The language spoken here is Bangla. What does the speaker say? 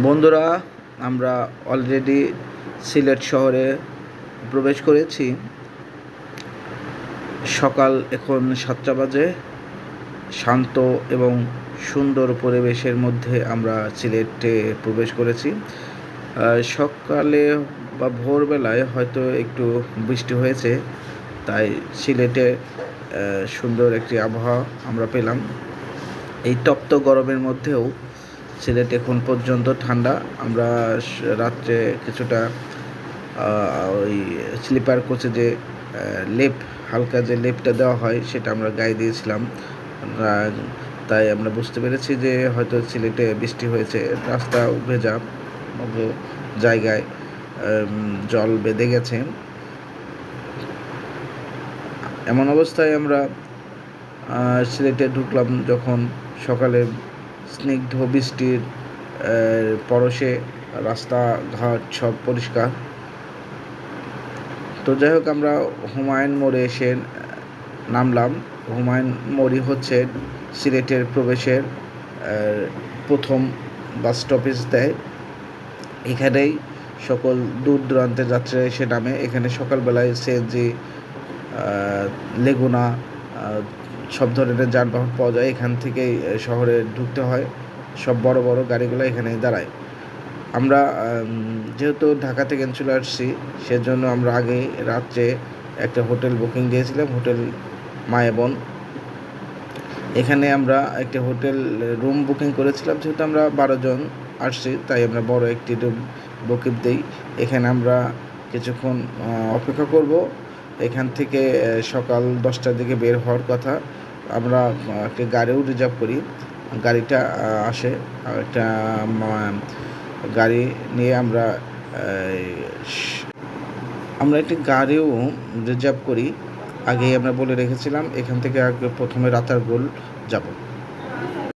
বন্ধুরা, আমরা অলরেডি সিলেট শহরে প্রবেশ করেছি। সকাল এখন 7টা বাজে। শান্ত এবং সুন্দর পরিবেশের মধ্যে আমরা সিলেটে প্রবেশ করেছি। সকালে বা ভোরবেলায় হয়তো একটু বৃষ্টি হয়েছে, তাই সিলেটে সুন্দর একটি আবহাওয়া আমরা পেলাম। এই তপ্ত গরমের মধ্যেও সিলেট এখন পর্যন্ত ঠান্ডা। আমরা রাত্রে কিছুটা ওই স্লিপার কোচে যে হালকা যে লেপটা দেওয়া হয় সেটা আমরা গায়ে দিয়েছিলাম। তাই আমরা বুঝতে পেরেছি যে হয়তো সিলেটে বৃষ্টি হয়েছে। রাস্তা ভেজা, জায়গায় জল বেঁধে গেছে। এমন অবস্থায় আমরা সিলেটে ঢুকলাম যখন সকালে স্নিগ্ধ বৃষ্টির পরশে রাস্তাঘাট সব পরিষ্কার। তো যাই হোক, আমরা হুমায়ুন মোড়ে এসে নামলাম। হুমায়ুন মোড়ই হচ্ছে সিলেটের প্রবেশের প্রথম বাস স্টপেজ দেয়। এখানেই সকল দূর দূরান্তের যাত্রীরা এসে নামে। এখানে সকালবেলায় সিএনজি, লেগুনা, সব ধরনের যানবাহন পাওয়া যায়। এখান থেকেই শহরে ঢুকতে হয়। সব বড় বড় গাড়িগুলো এখানেই দাঁড়ায়। আমরা যেহেতু ঢাকা থেকে চলে আসছি, সেজন্য আমরা আগেই রাত্রে একটা হোটেল বুকিং দিয়েছিলাম, হোটেল মায়াবন। এখানে আমরা একটা হোটেল রুম বুকিং করেছিলাম। যেহেতু আমরা 12 জন আসছি, তাই আমরা বড় একটি রুম বুকিং দিই। এখানে আমরা কিছুক্ষণ অপেক্ষা করব। এখান থেকে সকাল 10টার দিকে বের হওয়ার কথা। আমরা একটা গাড়িও রিজার্ভ করি। গাড়িটা আসে, একটা গাড়ি নিয়ে আমরা একটি গাড়িও রিজার্ভ করি। আগেই আমরা বলে রেখেছিলাম এখান থেকে আগে প্রথমে রাতারগুল যাব।